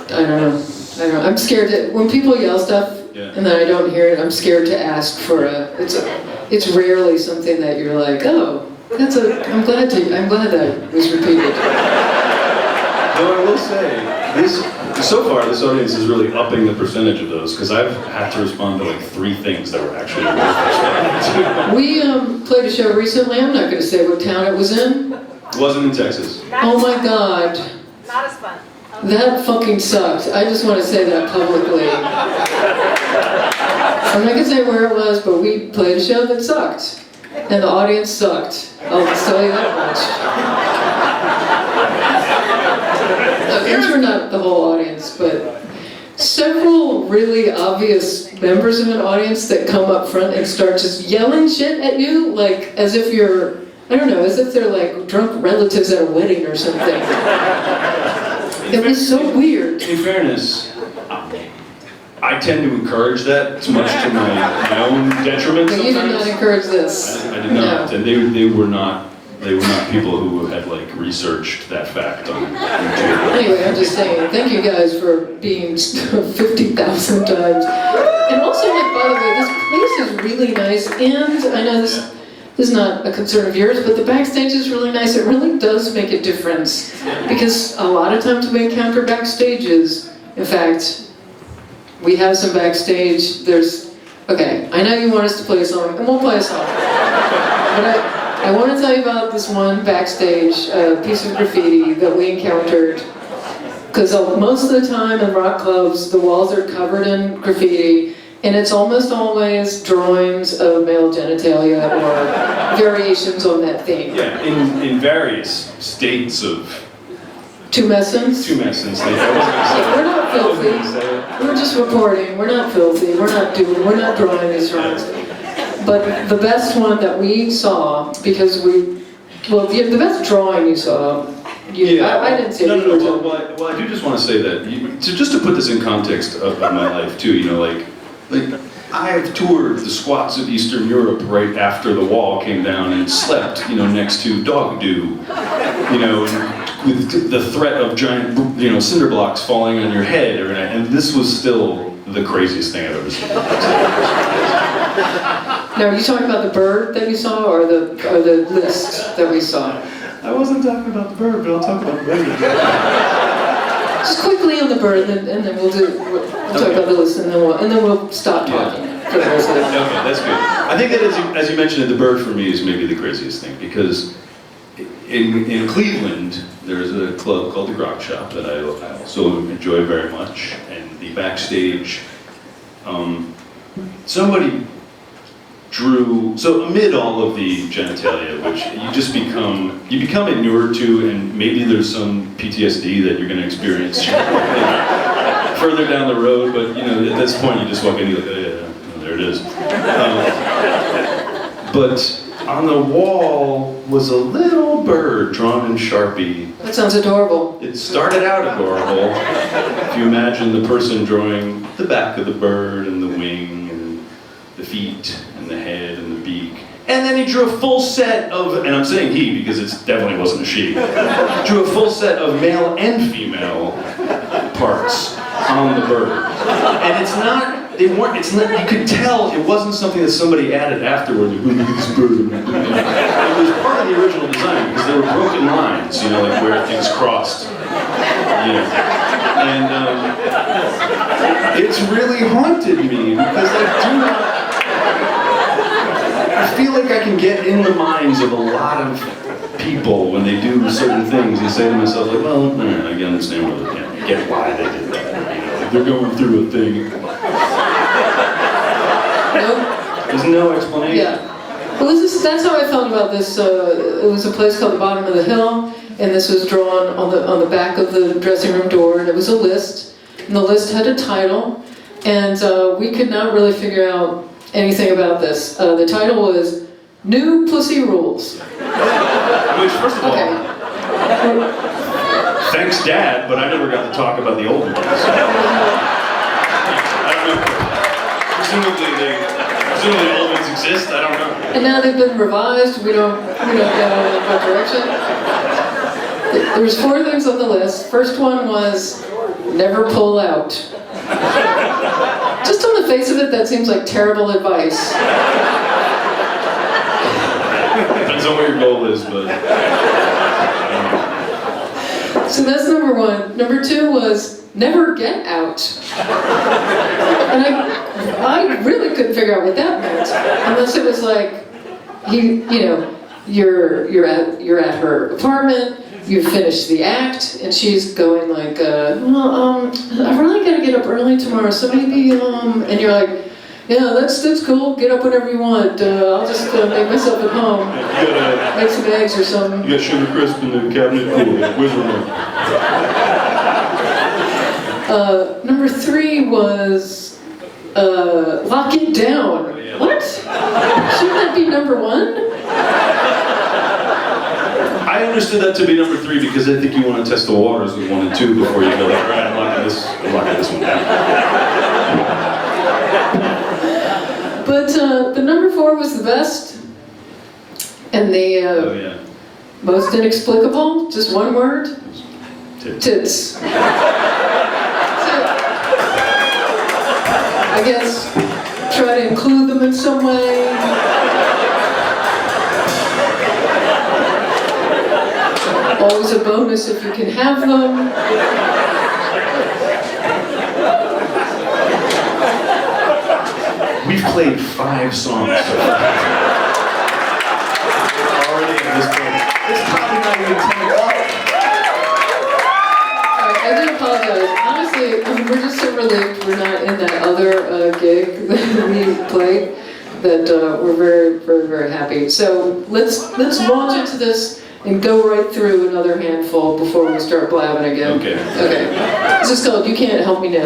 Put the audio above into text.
I don't know. I'm scared to, when people yell stuff and then I don't hear it, I'm scared to ask for it's rarely something that you're like, oh, I'm glad that was repeated. Though I will say, so far this audience is really upping the percentage of those, because I've had to respond to like 3 things that were actually worth responding to. We played a show recently, I'm not going to say what town it was in. It wasn't in Texas. Oh my God. Not as fun. That fucking sucked. I just want to say that publicly. I'm not going to say where it was, but we played a show that sucked. And the audience sucked. I'll just tell you that much. Those were not the whole audience, but several really obvious members of an audience that come up front and start just yelling shit at you, like as if you're, I don't know, as if they're like drunk relatives at a wedding or something. It was so weird. In fairness, I tend to encourage that much to my own detriment sometimes. You did not encourage this. I did not, and they were not people who had like researched that fact on YouTube. Anyway, I'm just saying, thank you guys for being 50,000 times. And also, like, by the way, this place is really nice, and I know this is not a concern of yours, but the backstage is really nice. It really does make a difference, because a lot of times we encounter backstages. In fact, we have some backstage. Okay, I know you want us to play a song, and we'll play a song. But I want to tell you about this one backstage piece of graffiti that we encountered. Because most of the time in rock clubs, the walls are covered in graffiti, and it's almost always drawings of male genitalia or variations on that theme. Yeah, in various states of Tumescence. We're not filthy. We're just reporting. We're not filthy. We're not drawing these drawings. But the best one that we saw, because the best drawing you saw, I didn't see it. No. Well, I do just want to say that, just to put this in context of my life too, like I have toured the squats of Eastern Europe right after the wall came down and slept, next to dog do, and with the threat of giant, cinder blocks falling on your head, and this was still the craziest thing I've ever seen. Now, are you talking about the bird that you saw, or the list that we saw? I wasn't talking about the bird, but I'll talk about the bird. Just quickly on the bird, and then we'll talk about the list, and then we'll stop talking for the rest of it. Okay, that's good. I think that as you mentioned, the bird for me is maybe the craziest thing, because in Cleveland there's a club called the Grog Shop that I also enjoy very much, and the backstage, somebody drew, so amid all of the genitalia, which you become inured to, and maybe there's some PTSD that you're going to experience further down the road, but at this point you just walk in and you're like, oh, yeah, there it is. But on the wall was a little bird drawn in Sharpie. That sounds adorable. It started out adorable. If you imagine the person drawing the back of the bird and the wing and the feet and the head and the beak. And then he drew a full set of, and I'm saying he because it definitely wasn't a she, drew a full set of male and female parts on the bird. And you could tell it wasn't something that somebody added afterward. It was part of the original design, because there were broken lines, like where things crossed. And it's really haunted me, because I feel like I can get in the minds of a lot of people when they do certain things. You say to myself, like, well, I can understand why they can't. I get why they did that. They're going through a thing. Nope. There's no explanation. Yeah. Well, that's how I felt about this. It was a place called the Bottom of the Hill, and this was drawn on the back of the dressing room door, and it was a list. And the list had a title, and we could not really figure out anything about this. The title was New Pussy Rules. Which, first of all, thanks, Dad, but I never got to talk about the old ones. I don't know. Presumably old ones exist. I don't know. And now they've been revised. We don't know what direction. There was 4 things on the list. First one was never pull out. Just on the face of it, that seems like terrible advice. Depends on what your goal is, but... So that's number one. Number two was never get out. And I really couldn't figure out what that meant, unless it was like, you're at her apartment, you finish the act, and she's going like, I really gotta get up early tomorrow, so maybe, and you're like, yeah, that's cool, get up whenever you want, I'll just make myself at home, make some eggs or something. You got sugar crisp in the cabinet, cool, wizard room. Number three was, lock it down. Oh, yeah. What? Shouldn't that be number one? I understood that to be number three because I think you want to test the waters with 1 and 2 before you go like, all right, I'm locking this one down. But the number four was the best, and the Oh yeah. most inexplicable, just one word, tits. So, I guess try to include them in some way. Always a bonus if you can have them. We've played 5 songs so far. Already at this point. It's probably not even 10 o'clock. Alright, I do apologize. Honestly, we're just so relieved we're not in that other gig that we played, that we're very, very, very happy. So let's launch into this and go right through another handful before we start blabbing again. Okay. Okay. This is called You Can't Help Me Now.